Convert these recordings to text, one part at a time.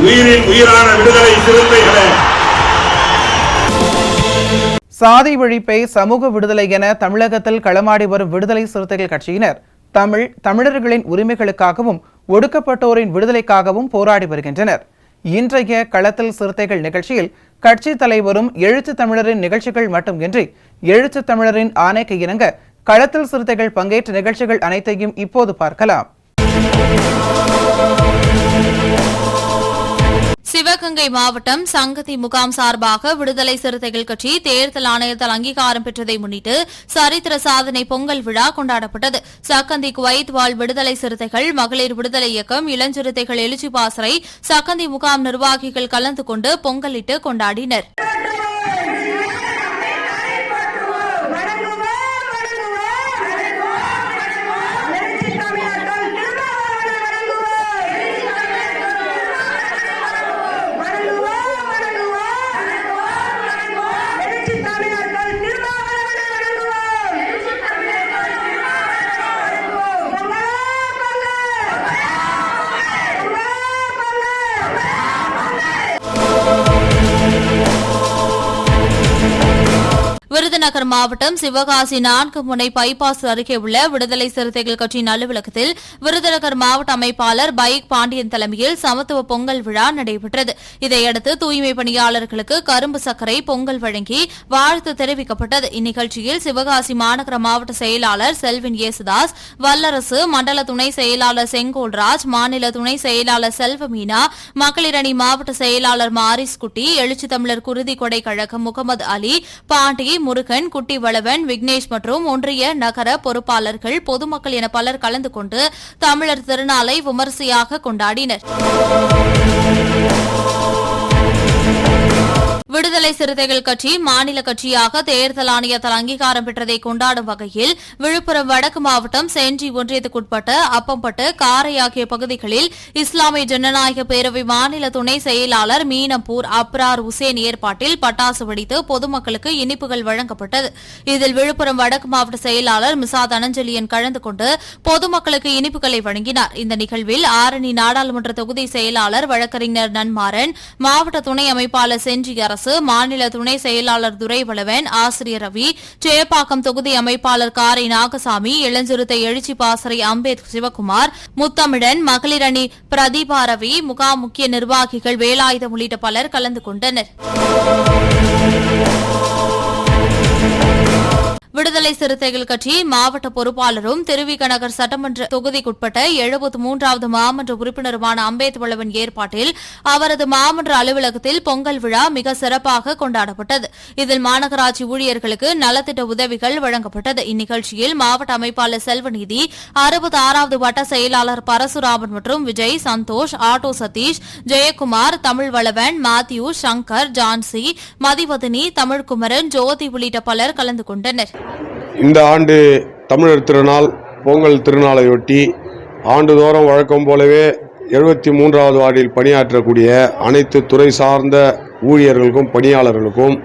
உயிரின் உயிரான விடுதலை சிறுத்தைகளே, சாதி ஒழிப்பை சமூக விடுதலை என தமிழகத்தில் களமாடி வரும் விடுதலை சிறுத்தைகள் கட்சியினர் தமிழர்களின் உரிமைகளுக்காகவும் ஒடுக்கப்பட்டோரின் விடுதலைக்காகவும் போராடி வருகின்றனர். இன்றைய களத்தில் சிறுத்தைகள் நிகழ்ச்சியில் கட்சி தலைவரும் எழுத்து தமிழரின் நிகழ்ச்சிகள் மட்டுமின்றி எழுத்து தமிழரின் ஆணைக்கு இணங்க களத்தில் சிறுத்தைகள் பங்கேற்ற நிகழ்ச்சிகள் அனைத்தையும் இப்போது பார்க்கலாம். சிவகங்கை மாவட்டம் சங்கதி முகாம் சார்பாக விடுதலை சிறுத்தைகள் கட்சி தேர்தல் ஆணையத்தால் அங்கீகாரம் பெற்றதை முன்னிட்டு சரித்திர சாதனை பொங்கல் விழா கொண்டாடப்பட்டது. சக்கந்தி குவைத் வாழ் விடுதலை சிறுத்தைகள், மகளிர் விடுதலை இயக்கம், இளஞ்சிறுத்தைகள் எழுச்சி பாசறை, சக்கந்தி முகாம் நிர்வாகிகள் கலந்து கொண்டு பொங்கலிட்டு கொண்டாடினர். விருதுநகர் மாவட்டம் சிவகாசி 4 முனை பைபாஸ் அருகே உள்ள விடுதலை சிறுத்தைகள் கட்சியின் அலுவலகத்தில் விருதுநகர் மாவட்ட அமைப்பாளர் பைக் பாண்டியன் தலைமையில் சமத்துவ பொங்கல் விழா நடைபெற்றது. இதையடுத்து தூய்மை பணியாளர்களுக்கு கரும்பு சர்க்கரை பொங்கல் வழங்கி வாழ்த்து தெரிவிக்கப்பட்டது. இந்நிகழ்ச்சியில் சிவகாசி மாநகர மாவட்ட செயலாளர் செல்வின் ஏசுதாஸ், வல்லரசு மண்டல துணை செயலாளர் செங்கோல்ராஜ், மாநில துணை செயலாளர் செல்வமீனா, மகளிரணி மாவட்ட செயலாளர் மாரிஸ்குட்டி, எழுச்சி தமிழர் குருதி கொடை கழகம் முகமது அலி, பாண்டி, முருகன், குட்டி வளவன், விக்னேஷ் மற்றும் ஒன்றிய நகர பொறுப்பாளர்கள், பொதுமக்கள் என பலர் கலந்து கொண்டு தமிழர் திருநாளை விமரிசையாக கொண்டாடினர். விடுதலை சிறுத்தைகள் கட்சி மாநில கட்சியாக தேர்தல் ஆணையத்தால் அங்கீகாரம் பெற்றதை கொண்டாடும் வகையில் விழுப்புரம் வடக்கு மாவட்டம் செஞ்சி ஒன்றியத்துக்குட்பட்ட அப்பம்பட்டு, காரை ஆகிய பகுதிகளில் இஸ்லாமிய ஜனநாயக பேரவை மாநில துணை செயலாளர் மீனம்பூர் அப்ரார் உசேன் ஏற்பாட்டில் பட்டாசு வெடித்து பொதுமக்களுக்கு இனிப்புகள் வழங்கப்பட்டது. இதில் விழுப்புரம் வடக்கு மாவட்ட செயலாளர் மிசாத் அனஞ்சலியன் கலந்து கொண்டு பொதுமக்களுக்கு இனிப்புகளை வழங்கினார். இந்த நிகழ்வில் ஆரணி நாடாளுமன்ற தொகுதி செயலாளர் வழக்கறிஞர் நன்மாறன், மாவட்ட துணை அமைப்பாளர் செஞ்சி அரசு, மாநில துணை செயலாளர் துரைவளவன், ஆசிரியர் ரவி, சேப்பாக்கம் தொகுதி அமைப்பாளர் காரை நாகசாமி, இளஞ்சிறுத்தை எழுச்சி பாசறை அம்பேத் சிவகுமார், முத்தமிழன், மகளிரணி பிரதீபா ரவி, முகாம் முக்கிய நிர்வாகிகள் வேலாயுதம் உள்ளிட்ட பலர் கலந்து கொண்டனர். விடுதலை சிறுத்தைகள் கட்சி மாவட்ட பொறுப்பாளரும் திருவிக நகர் சட்டமன்ற தொகுதிக்குட்பட்ட 73வது மாமன்ற உறுப்பினருமான அம்பேத் வளவன் ஏற்பாட்டில் அவரது மாமன்ற அலுவலகத்தில் பொங்கல் விழா மிக சிறப்பாக கொண்டாடப்பட்டது. இதில் மாநகராட்சி ஊழியர்களுக்கு நலத்திட்ட உதவிகள் வழங்கப்பட்டது. இந்நிகழ்ச்சியில் மாவட்ட அமைப்பாளர் செல்வநீதி, 66வது வட்ட செயலாளர் பரசுராமன் மற்றும் விஜய், சந்தோஷ், ஆட்டோ சதீஷ், ஜெயக்குமார், தமிழ்வளவன், மாத்யூ, சங்கர், ஜான்சி, மதிவதனி, தமிழ்குமரன், ஜோதி உள்ளிட்ட பலர் கலந்து கொண்டனர். இந்த ஆண்டு தமிழர் திருநாள் பொங்கல் திருநாளையொட்டி ஆண்டுதோறும் வழக்கம் போலவே 73வது வார்டில் பணியாற்றக்கூடிய அனைத்து துறை சார்ந்த ஊழியர்களுக்கும் பணியாளர்களுக்கும்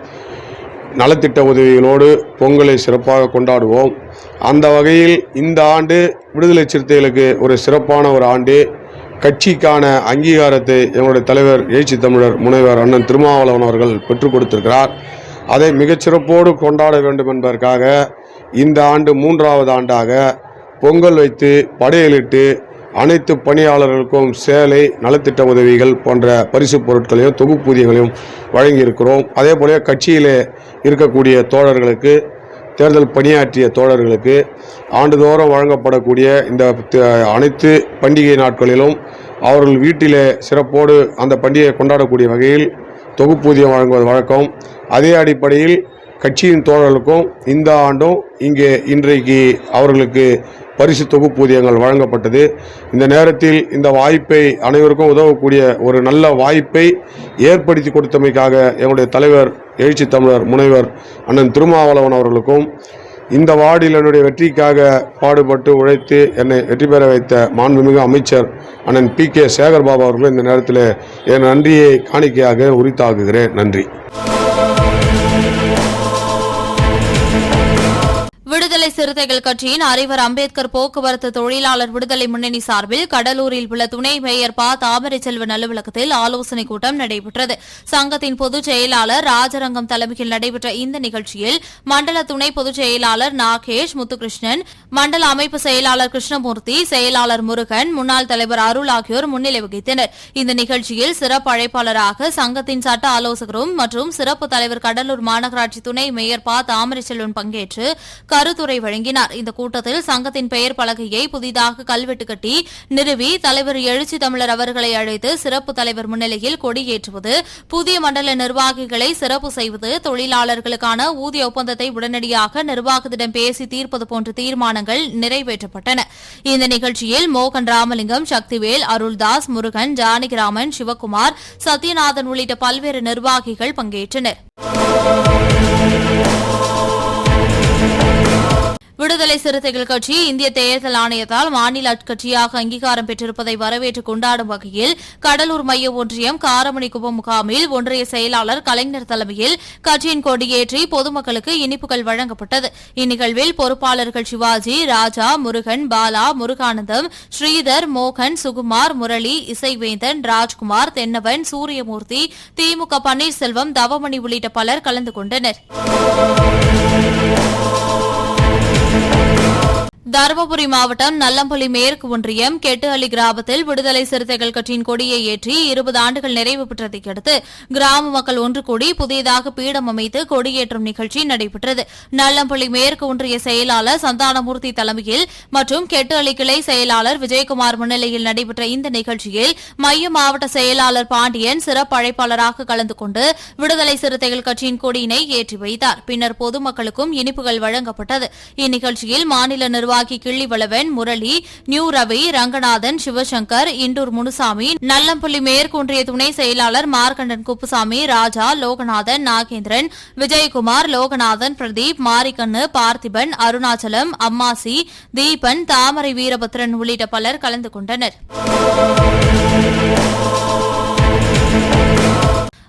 நலத்திட்ட உதவிகளோடு பொங்கலை சிறப்பாக கொண்டாடுவோம். அந்த வகையில் இந்த ஆண்டு விடுதலை சிறுத்தைகளுக்கு ஒரு சிறப்பான ஒரு ஆண்டு. கட்சிக்கான அங்கீகாரத்தை எங்களுடைய தலைவர் எழுச்சி தமிழர் முனைவர் அண்ணன் திருமாவளவன் அவர்கள் பெற்றுக் கொடுத்திருக்கிறார். அதை மிகச்சிறப்போடு கொண்டாட வேண்டும் என்பதற்காக இந்த ஆண்டு 3வது ஆண்டாக பொங்கல் வைத்து படையலிட்டு அனைத்து பணியாளர்களுக்கும் சேலை, நலத்திட்ட உதவிகள் போன்ற பரிசு பொருட்களையும் தொகுப்பூதியங்களையும் வழங்கியிருக்கிறோம். அதே போல கட்சியிலே இருக்கக்கூடிய தோழர்களுக்கு, தேர்தல் பணியாற்றிய தோழர்களுக்கு ஆண்டுதோறும் வழங்கப்படக்கூடிய இந்த அனைத்து பண்டிகை நாட்களிலும் அவர்கள் வீட்டிலே சிறப்போடு அந்த பண்டிகையை கொண்டாடக்கூடிய வகையில் தொகுப்பூதியம் வழங்குவது வழக்கம். அதே அடிப்படையில் கட்சியின் தோழர்களுக்கும் இந்த ஆண்டும் இங்கே இன்றைக்கு அவர்களுக்கு பரிசு தொகுப்பூதியங்கள் வழங்கப்பட்டது. இந்த நேரத்தில் இந்த வாய்ப்பை அனைவருக்கும் உதவக்கூடிய ஒரு நல்ல வாய்ப்பை ஏற்படுத்தி கொடுத்தமைக்காக எங்களுடைய தலைவர் எழுச்சி தமிழர் முனைவர் அண்ணன் திருமாவளவன் அவர்களுக்கும் இந்த வார்டில் என்னுடைய வெற்றிக்காக பாடுபட்டு உழைத்து என்னை வெற்றி பெற வைத்த மாண்புமிகு அமைச்சர் அண்ணன் PK சேகர்பாபு அவர்களும் இந்த நேரத்தில் என் நன்றியை காணிக்கையாக உரித்தாக்குகிறேன். நன்றி. விடுதலை சிறுத்தைகள் கட்சியின் அறிவர் அம்பேத்கர் போக்குவரத்து தொழிலாளர் விடுதலை முன்னணி சார்பில் கடலூரில் உள்ள துணை மேயர் தாமரைச்செல்வன் அலுவலகத்தில் ஆலோசனைக் கூட்டம் நடைபெற்றது. சங்கத்தின் பொதுச் செயலாளர் ராஜரங்கம் தலைமையில் நடைபெற்ற இந்த நிகழ்ச்சியில் மண்டல துணை பொதுச் செயலாளர் நாகேஷ் முத்துகிருஷ்ணன், மண்டல அமைப்பு செயலாளர் கிருஷ்ணமூர்த்தி, செயலாளர் முருகன், முன்னாள் தலைவர் அருள் ஆகியோர் முன்னிலை வகித்தனர். இந்த நிகழ்ச்சியில் சிறப்பு அழைப்பாளராக சங்கத்தின் சட்ட ஆலோசகரும் மற்றும் சிறப்பு தலைவர் கடலூர் மாநகராட்சி துணை மேயர் தாமரைச்செல்வன் பங்கேற்று கருத்துரை வழங்கினார். இந்த கூட்டத்தில் சங்கத்தின் பெயர் பலகையை புதிதாக கல்வெட்டு கட்டி நிறுவி தலைவர் எழுச்சி தமிழர் அவர்களை அழைத்து சிறப்பு தலைவர் முன்னிலையில் கொடியேற்றுவது, புதிய மண்டல நிர்வாகிகளை சிறப்பு செய்வது, தொழிலாளர்களுக்கான ஊதிய ஒப்பந்தத்தை உடனடியாக நிர்வாகத்திடம் பேசி தீர்ப்பது போன்ற தீர்மானங்கள் நிறைவேற்றப்பட்டன. இந்த நிகழ்ச்சியில் மோகன் ராமலிங்கம், சக்திவேல், அருள்தாஸ், முருகன், ஜானகிராமன், சிவக்குமார், சத்யநாதன் உள்ளிட்ட பல்வேறு நிர்வாகிகள் பங்கேற்றனர். விடுதலை சிறுத்தைகள் கட்சி இந்திய தேர்தல் ஆணையத்தால் மாநில கட்சியாக அங்கீகாரம் பெற்றிருப்பதை வரவேற்று கொண்டாடும் வகையில் கடலூர் மைய ஒன்றியம் காரமணிக்குப்பம் முகாமில் ஒன்றிய செயலாளர் கலைஞர் தலைமையில் கட்சியின் கொடியேற்றி பொதுமக்களுக்கு இனிப்புகள் வழங்கப்பட்டது. இந்நிகழ்வில் பொறுப்பாளர்கள் சிவாஜி, ராஜா, முருகன், பாலா, முருகானந்தம், ஸ்ரீதர், மோகன், சுகுமார், முரளி, இசைவேந்தன், ராஜ்குமார், தென்னவன், சூரியமூர்த்தி, திமுக பன்னீர்செல்வம், தவமணி உள்ளிட்ட பலர் கலந்து கொண்டனர். தருமபுரி மாவட்டம் நல்லம்பள்ளி மேற்கு ஒன்றியம் கெட்டுஅள்ளி கிராமத்தில் விடுதலை சிறுத்தைகள் கட்சியின் கொடியை ஏற்றி 20 ஆண்டுகள் நிறைவு பெற்றதை அடுத்து கிராம மக்கள் ஒன்று கூடி புதியதாக பீடம் அமைத்து கொடியேற்றும் நிகழ்ச்சி நடைபெற்றது. நல்லம்பள்ளி மேற்கு ஒன்றிய செயலாளர் சந்தானமூர்த்தி தலைமையில் மற்றும் கெட்டுஅள்ளி கிளை செயலாளர் விஜயகுமார் முன்னிலையில் நடைபெற்ற இந்த நிகழ்ச்சியில் மைய மாவட்ட செயலாளர் பாண்டியன் சிறப்பு அழைப்பாளராக கலந்து கொண்டு விடுதலை சிறுத்தைகள் கட்சியின் கொடியினை ஏற்றி வைத்தார். பின்னர் பொதுமக்களுக்கும் இனிப்புகள் வழங்கப்பட்டது. இந்நிகழ்ச்சியில் மாநில நிர்வாகி கிள்ளிவளவன், முரளி, நியூ ரவி, ரங்கநாதன், சிவசங்கர், இண்டூர் முனுசாமி, நல்லம்பள்ளி மேற்கு ஒன்றிய துணை செயலாளர் மார்க்கண்டன் குப்புசாமி, ராஜா, லோகநாதன், நாகேந்திரன், விஜயகுமார், லோகநாதன், பிரதீப், மாரிக்கண்ணு, பார்த்திபன், அருணாச்சலம், அம்மாசி, தீபன், தாமரை வீரபத்ரன் உள்ளிட்ட பலர் கலந்து கொண்டனர்.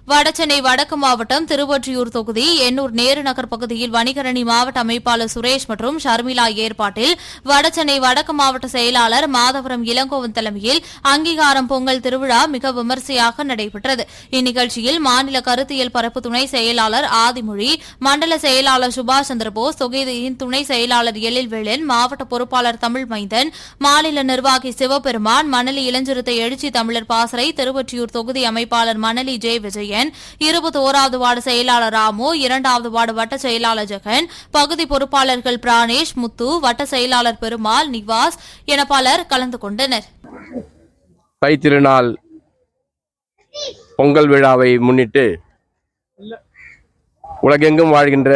வடசென்னை வடக்கு மாவட்டம் திருவொற்றியூர் தொகுதி எண்ணூர் நேரு நகர் பகுதியில் வணிகரணி மாவட்ட அமைப்பாளர் சுரேஷ் மற்றும் ஷர்மிளா ஏற்பாட்டில் வடசென்னை வடக்கு மாவட்ட செயலாளர் மாதவரம் இளங்கோவன் தலைமையில் அங்கீகாரம் பொங்கல் திருவிழா மிக விமரிசையாக நடைபெற்றது. இந்நிகழ்ச்சியில் மாநில கருத்தியல் பரப்பு துணை செயலாளர் ஆதிமொழி, மண்டல செயலாளர் சுபாஷ் சந்திரபோஸ், தொகுதியின் துணை செயலாளர் எழில்வேலன், மாவட்ட பொறுப்பாளர் தமிழ் மைந்தன், மாநில நிர்வாகி சிவபெருமான், மணலி இளஞ்சிறுத்தை எழுச்சி தமிழர் பாசறை, திருவொற்றியூர் தொகுதி அமைப்பாளர் மணலி ஜே விஜயன், 21வது வார்டு செயலாளர் ராமு, 2வது வார்டு வட்ட செயலாளர் ஜெகன், பகுதி பொறுப்பாளர்கள் பிராணேஷ், முத்து, வட்ட செயலாளர் பெருமாள், நிவாஸ் என பலர் கலந்து கொண்டனர். தைத்திருநாள் பொங்கல் விழாவை முன்னிட்டு உலகெங்கும் வாழ்கின்ற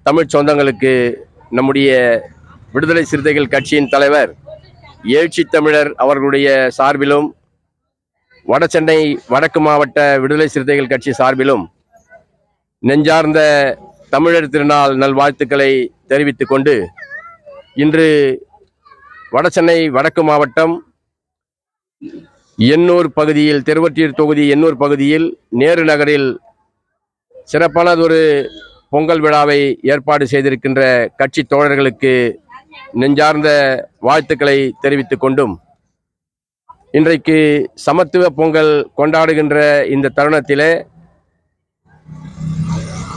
தமிழ் சொந்தங்களுக்கு நம்முடைய விடுதலை சிறுத்தைகள் கட்சியின் தலைவர் எழுச்சி தமிழர் அவர்களுடைய சார்பிலும் வடசென்னை வடக்கு மாவட்ட விடுதலை சிறுத்தைகள் கட்சி சார்பிலும் நெஞ்சார்ந்த தமிழர் திருநாள் நல்வாழ்த்துக்களை தெரிவித்துக் கொண்டு இன்று வடசென்னை வடக்கு மாவட்டம் எண்ணூர் பகுதியில் திருவொற்றியூர் தொகுதி எண்ணூர் பகுதியில் நேரு நகரில் சிறப்பானதொரு பொங்கல் விழாவை ஏற்பாடு செய்திருக்கின்ற கட்சி தோழர்களுக்கு நெஞ்சார்ந்த வாழ்த்துக்களை தெரிவித்துக் கொண்டும் இன்றைக்கு சமத்துவ பொங்கல் கொண்டாடுகின்ற இந்த தருணத்திலே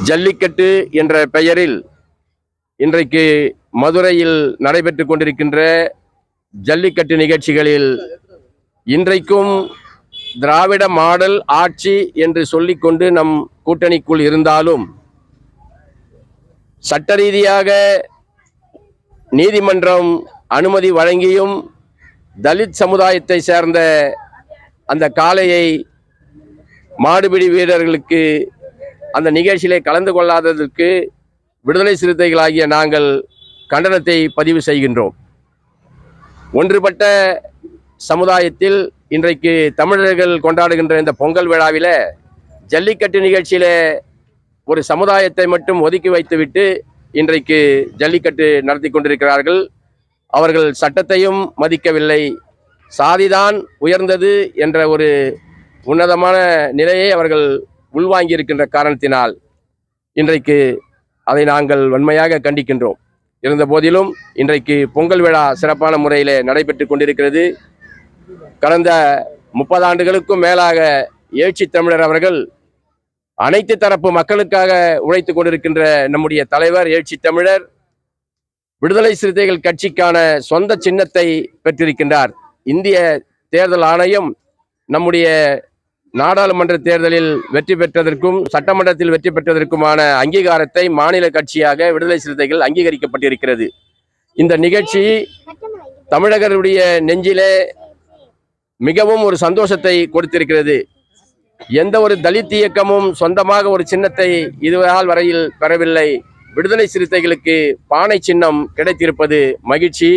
ஜல்லிக்கட்டு என்ற பெயரில் இன்றைக்கு மதுரையில் நடைபெற்று கொண்டிருக்கின்ற ஜல்லிக்கட்டு நிகழ்ச்சிகளில் இன்றைக்கும் திராவிட மாடல் ஆட்சி என்று சொல்லிக்கொண்டு நம் கூட்டணிக்குள் இருந்தாலும் சட்ட ரீதியாக நீதிமன்றம் அனுமதி வழங்கியும் தலித் சமுதாயத்தை சேர்ந்த அந்த காளையை மாடுபிடி வீரர்களுக்கு அந்த நிகழ்ச்சியிலே கலந்து கொள்ளாததற்கு விடுதலை சிறுத்தைகளாகிய நாங்கள் கண்டனத்தை பதிவு செய்கின்றோம். ஒன்றுபட்ட சமுதாயத்தில் இன்றைக்கு தமிழர்கள் கொண்டாடுகின்ற இந்த பொங்கல் விழாவில் ஜல்லிக்கட்டு நிகழ்ச்சியில ஒரு சமுதாயத்தை மட்டும் ஒதுக்கி வைத்துவிட்டு இன்றைக்கு ஜல்லிக்கட்டு நடத்தி கொண்டிருக்கிறார்கள். அவர்கள் சட்டத்தையும் மதிக்கவில்லை. சாதிதான் உயர்ந்தது என்ற ஒரு உன்னதமான நிலையை அவர்கள் உள்வாங்கி இருக்கின்ற காரணத்தினால் இன்றைக்கு அதை நாங்கள் வன்மையாக கண்டிக்கின்றோம். இருந்த போதிலும் இன்றைக்கு பொங்கல் விழா சிறப்பான முறையில் நடைபெற்று கொண்டிருக்கிறது. கடந்த 30 ஆண்டுகளுக்கும் மேலாக எழுச்சி தமிழர் அவர்கள் அனைத்து தரப்பு மக்களுக்காக உழைத்து கொண்டிருக்கின்ற நம்முடைய தலைவர் எழுச்சி தமிழர் விடுதலை சிறுத்தைகள் கட்சிக்கான சொந்த சின்னத்தை பெற்றிருக்கின்றார். இந்திய தேர்தல் ஆணையம் நம்முடைய நாடாளுமன்ற தேர்தலில் வெற்றி பெற்றதற்கும் சட்டமன்றத்தில் வெற்றி பெற்றதற்குமான அங்கீகாரத்தை மாநில கட்சியாக விடுதலை சிறுத்தைகள் அங்கீகரிக்கப்பட்டிருக்கிறது. இந்த நிகழ்ச்சி தமிழர்களுடைய நெஞ்சிலே மிகவும் ஒரு சந்தோஷத்தை கொடுத்திருக்கிறது. எந்த ஒரு தலித் இயக்கமும் சொந்தமாக ஒரு சின்னத்தை இதுவரை வரையில் பெறவில்லை. விடுதலை சிறுத்தைகளுக்கு பானை சின்னம் கிடைத்திருப்பது மகிழ்ச்சி.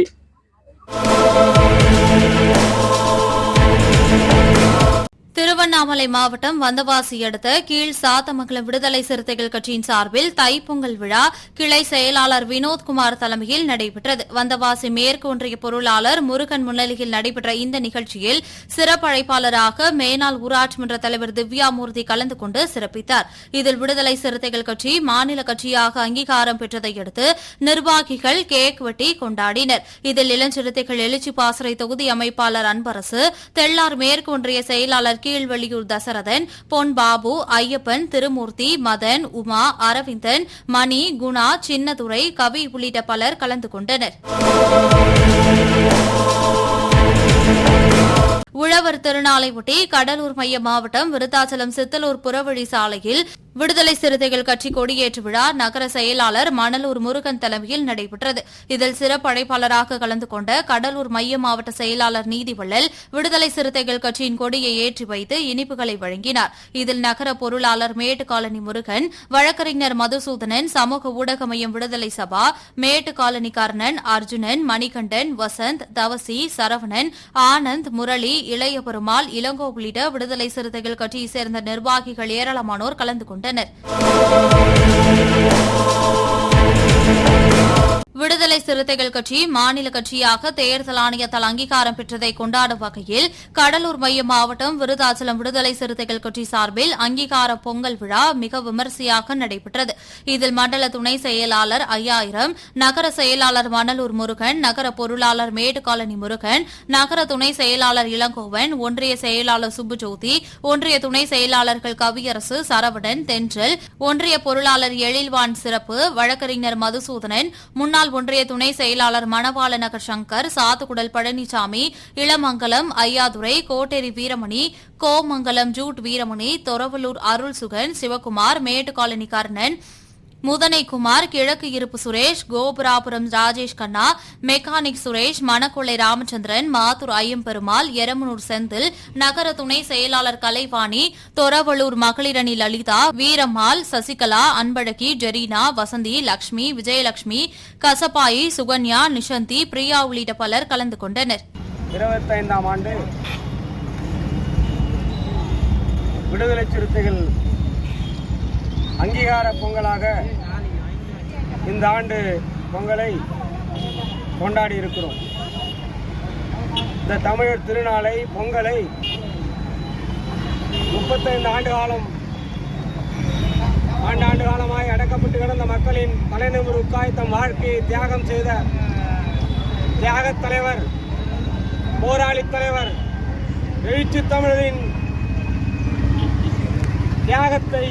திருவண்ணாமலை மாவட்டம் வந்தவாசி அடுத்த கீழ் சாத்தமங்கலம் விடுதலை சிறுத்தைகள் கட்சியின் சார்பில் தைப்பொங்கல் விழா கிளை செயலாளர் வினோத்குமார் தலைமையில் நடைபெற்றது. வந்தவாசி மேற்கு ஒன்றிய பொருளாளர் முருகன் முன்னிலையில் நடைபெற்ற இந்த நிகழ்ச்சியில் சிறப்பு அழைப்பாளராக மேனாள் ஊராட்சி மன்ற தலைவர் திவ்யாமூர்த்தி கலந்து கொண்டு சிறப்பித்தார். இதில் விடுதலை சிறுத்தைகள் கட்சி மாநில கட்சியாக அங்கீகாரம் பெற்றதை அடுத்து நிர்வாகிகள் கேக் வெட்டி கொண்டாடினர். இதில் இளஞ்சிறுத்தைகள் எழுச்சி பாசறை தொகுதி அமைப்பாளர் அன்பரசு, தெள்ளார் மேற்கு ஒன்றிய செயலாளர் கீழ்வெளியூர் தசரதன், பொன் பாபு, ஐயப்பன், திருமூர்த்தி, மதன், உமா, அரவிந்தன், மணி, குணா, சின்னதுரை, கவி உள்ளிட்ட பலர் கலந்து கொண்டனர். உழவர் திருநாளையொட்டி கடலூர் மைய மாவட்டம் விருத்தாச்சலம் சித்தலூர் புறவழி சாலையில் விடுதலை சிறுத்தைகள் கட்சி கொடியேற்று விழா நகர செயலாளர் மணலூர் முருகன் தலைமையில் நடைபெற்றது. இதில் சிறப்பு அழைப்பாளராக கலந்து கொண்ட கடலூர் மைய மாவட்ட செயலாளர் நீதிவள்ளல் விடுதலை சிறுத்தைகள் கட்சியின் கொடியை ஏற்றி வைத்து இனிப்புகளை வழங்கினார். இதில் நகர பொருளாளர் மேட்டுக்காலனி முருகன், வழக்கறிஞர் மதுசூதனன், சமூக ஊடக மையம் விடுதலை சபா, மேட்டுக்காலனி கர்ணன், அர்ஜுனன், மணிகண்டன், வசந்த், தவசி, சரவணன், ஆனந்த், முரளி, இளைய பெருமாள், இளங்கோ உள்ளிட்ட விடுதலை சிறுத்தைகள் கட்சியைச் சேர்ந்த நிர்வாகிகள் ஏராளமானோர் கலந்து கொண்டனர். விடுதலை சிறுத்தைகள் கட்சி மாநில கட்சியாக தேர்தல் ஆணையத்தால் அங்கீகாரம் பெற்றதை கொண்டாடும் வகையில் கடலூர் மைய மாவட்டம் விருத்தாச்சலம் விடுதலை சிறுத்தைகள் கட்சி சார்பில் அங்கீகார பொங்கல் விழா மிக விமரிசையாக நடைபெற்றது. இதில் மண்டல துணை செயலாளர் 5000, நகர செயலாளர் மணலூர் முருகன், நகர பொருளாளர் மேட்டுக்காலனி முருகன், நகர துணை செயலாளர் இளங்கோவன், ஒன்றிய செயலாளர் சுப்புஜோதி, ஒன்றிய துணை செயலாளர்கள் கவியரசு, சரவணன், தென்றல், ஒன்றிய பொருளாளர் எழில்வான் சிறப்பு, வழக்கறிஞர் மதுசூதனன், முன்னாள் ஒன்றிய துணை செயலாளர் மணவாள நகர் சங்கர், சாத்துக்குடல் பழனிசாமி, இளமங்கலம் ஐயாதுரை, கோட்டேரி வீரமணி, கோமங்கலம் ஜூட் வீரமணி, தொரவலூர் அருள் சுகன், சிவகுமார், மேட்டுக்காலனி கர்ணன், முதனைக்குமார், கிழக்கு இருப்பு சுரேஷ், கோபுராபுரம் ராஜேஷ் கண்ணா, மெக்கானிக் சுரேஷ், மணக்கொள்ளை ராமச்சந்திரன், மாத்தூர் ஐயம்பெருமாள், எரமனூர் செந்தில், நகர துணை செயலாளர் கலைவாணி, தொரவலூர் மகளிரணி லலிதா, வீரம்மாள், சசிகலா, அன்பழகி, ஜெரீனா, வசந்தி, லட்சுமி, விஜயலட்சுமி, கசப்பாயி, சுகன்யா, நிஷந்தி, பிரியா உள்ளிட்ட பலர் கலந்து கொண்டனர். 25ஆம் ஆண்டு விடுதலை சிறுத்தைகள் அங்கீகார பொங்கலாக இந்த ஆண்டு பொங்கலை கொண்டாடி இருக்கிறோம். இந்த தமிழர் திருநாளை பொங்கலை 35 ஆண்டு காலமாய் அடக்கப்பட்டு கிடந்த மக்களின் தலைநிமிருக்காய் தம் வாழ்க்கையை தியாகம் செய்த தியாகத் தலைவர், போராளி தலைவர் எழுச்சி தமிழரின் தியாகத்தை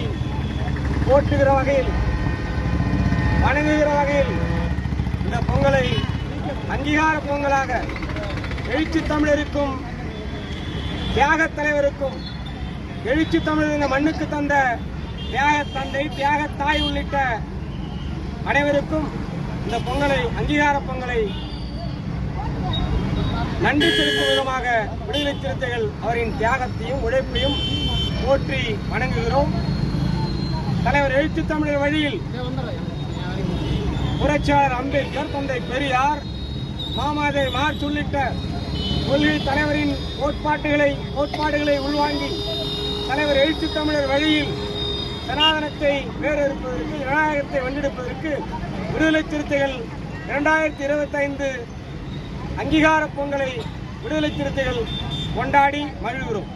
போற்றுகிற வகையில், வணங்குகிற வகையில் இந்த பொங்கலை அங்கீகார பொங்கலாக எழுச்சி தமிழருக்கும் தியாகத் தலைவருக்கும் எழுச்சி தமிழர் இந்த மண்ணுக்கு தந்த தியாக தந்தை, தியாக தாய் உள்ளிட்ட அனைவருக்கும் இந்த பொங்கலை அங்கீகார பொங்கலை நன்றி செலுத்தும் விதமாக விடுதலை சிறுத்தைகள் அவரின் தியாகத்தையும் உழைப்பையும் போற்றி வணங்குகிறோம். தலைவர் எழுத்து தமிழர் வழியில் புரட்சியாளர் அம்பேத்கர், தந்தை பெரியார், மாமேதை மார்க்ஸ் உள்ளிட்ட கொள்கை தலைவரின் கோட்பாடுகளை உள்வாங்கி தலைவர் எழுத்து தமிழர் வழியில் சனாதனத்தை வேறறுப்பதற்கு, ஜனநாயகத்தை வென்றெடுப்பதற்கு விடுதலை சிறுத்தைகள் 2025 அங்கீகார பொங்கலை விடுதலை சிறுத்தைகள் கொண்டாடி மகிழ்கிறோம்.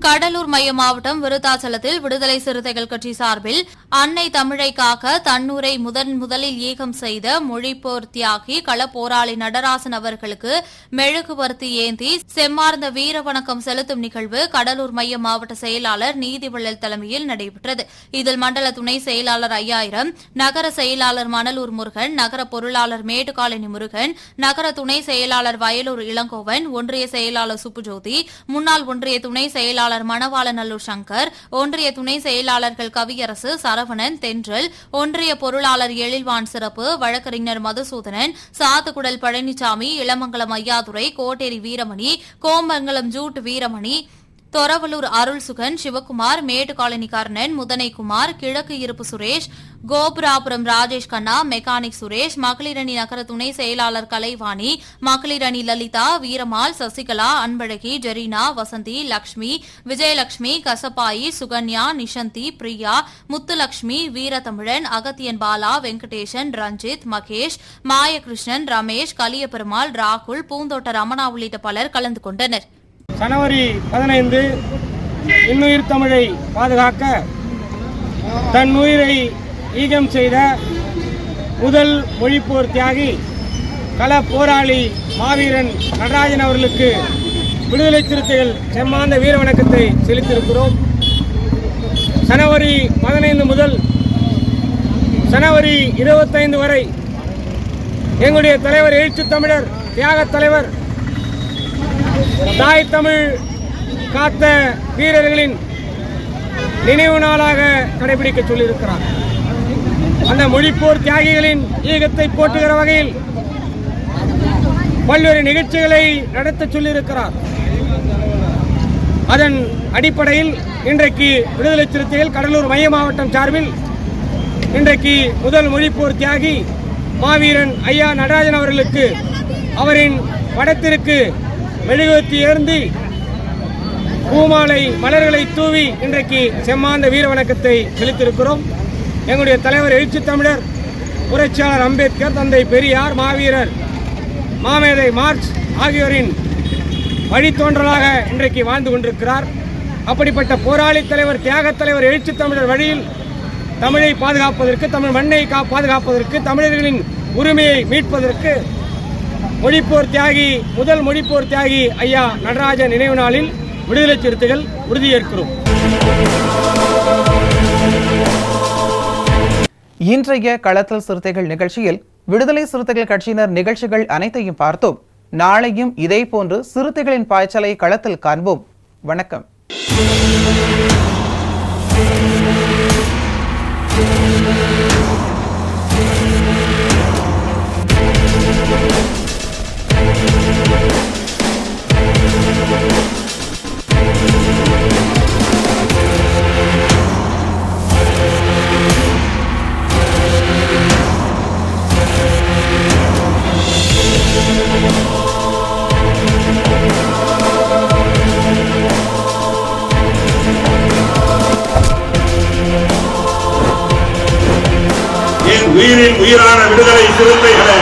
கடலூர் மைய மாவட்டம் விருத்தாச்சலத்தில் விடுதலை சிறுத்தைகள் கட்சி சார்பில் அன்னை தமிழை காக்க தன்னூரை முதலில் ஏகம் செய்த மொழிப்போர் தியாகி களப்போராளி நடராசன் அவர்களுக்கு மெழுகுவர்த்தி ஏந்தி செம்மார்ந்த வீர வணக்கம் செலுத்தும் நிகழ்வு கடலூர் மைய மாவட்ட செயலாளர் நீதிவள்ளல் தலைமையில் நடைபெற்றது. இதில் மண்டல துணை செயலாளர் 5000, நகர செயலாளர் மணலூர் முருகன், நகர பொருளாளர் மேட்டுக்காலனி முருகன், நகர துணை செயலாளர் வயலூர் இளங்கோவன், ஒன்றிய செயலாளர் சுப்புஜோதி, முன்னாள் ஒன்றிய துணை செயலாளர் மணவாளநல்லூர் சங்கர், ஒன்றிய துணை செயலாளர்கள் கவியரசு, சரவணன், தென்றல், ஒன்றிய பொருளாளர் எழில்வான் சிறப்பு, வழக்கறிஞர் மதுசூதனன், சாத்துக்குடல் பழனிசாமி, இளமங்கலம் ஐயாதுரை, கோட்டேரி வீரமணி, கோமங்கலம் ஜூட் வீரமணி, தொரவலூர் அருள்சுகன், சிவக்குமார், மேட்டுக்காலனி கர்ணன், முதனைக்குமார், கிழக்கு இருப்பு சுரேஷ், கோபுராபுரம் ராஜேஷ் கண்ணா, மெக்கானிக் சுரேஷ், மகளிரணி நகர துணை செயலாளர் கலைவாணி, மகளிரணி லலிதா, வீரமால், சசிகலா, அன்பழகி, ஜெரீனா, வசந்தி, லட்சுமி, விஜயலட்சுமி, கசப்பாயி, சுகன்யா, நிஷந்தி, பிரியா, முத்துலட்சுமி, வீரதமிழன், அகத்தியன் பாலா, வெங்கடேசன், ரஞ்சித், மகேஷ், மாயகிருஷ்ணன், ரமேஷ், கலியபெருமாள், ராகுல், பூந்தோட்ட ரமணா உள்ளிட்ட பலர் கலந்து கொண்டனர். ஜனவரி 15 இன்னுயிர் தமிழை பாதுகாக்க தன் உயிரை ஈகம் செய்த முதல் மொழிப்போர் தியாகி கள போராளி மாவீரன் நடராஜன் அவர்களுக்கு விடுதலை சிறுத்தைகள் செம்மாந்த வீர வணக்கத்தை செலுத்தியிருக்கிறோம். ஜனவரி 15 முதல் ஜனவரி 25 வரை எங்களுடைய தலைவர் எழுத்து தமிழர் தியாக தலைவர் தாய் தமிழ் காத்த வீரர்களின் நினைவு நாளாக கடைபிடிக்க சொல்லியிருக்கிறார். அந்த மொழிப்போர் தியாகிகளின் ஈகத்தை போற்றுகிற வகையில் பல்வேறு நிகழ்ச்சிகளை நடத்த சொல்லியிருக்கிறார். அதன் அடிப்படையில் இன்றைக்கு விடுதலை சிறுத்தைகள் கடலூர் மைய மாவட்டம் சார்பில் இன்றைக்கு முதல் மொழிப்போர் தியாகி மாவீரன் ஐயா நடராஜன் அவர்களுக்கு அவரின் படத்திற்கு மெழுகுவர்த்தி ஏந்தி பூமாலை மலர்களை தூவி இன்றைக்கு செம்மாந்த வீர வணக்கத்தை செலுத்தியிருக்கிறோம். எங்களுடைய தலைவர் எழுச்சி தமிழர் புரட்சியாளர் அம்பேத்கர், தந்தை பெரியார், மாவீரர் மாமேதை மார்க்ஸ் ஆகியோரின் வழித்தோன்றலாக இன்றைக்கு வாழ்ந்து கொண்டிருக்கிறார். அப்படிப்பட்ட போராளி தலைவர், தியாகத் தலைவர் எழுச்சி தமிழர் வழியில் தமிழை பாதுகாப்பதற்கு, தமிழ் மண்ணை பாதுகாப்பதற்கு, தமிழர்களின் உரிமையை மீட்பதற்கு மொழிப்போர் தியாகி, முதல் மொழிப்போர் தியாகி ஐயா நடராஜன் நினைவு நாளில் விடுதலை சிறுத்தைகள் உறுதியேற்கிறோம். இன்றைய களத்தல் சிறுத்தைகள் நிகழ்ச்சியில் விடுதலை சிறுத்தைகள் கட்சியினர் நிகழ்ச்சிகள் அனைத்தையும் பார்த்தோம். நாளையும் இதேபோன்று சிறுத்தைகளின் பாய்ச்சலை களத்தில் காண்போம். வணக்கம். உயிரின் உயிரான விடுதலை சிறுத்தைகளே,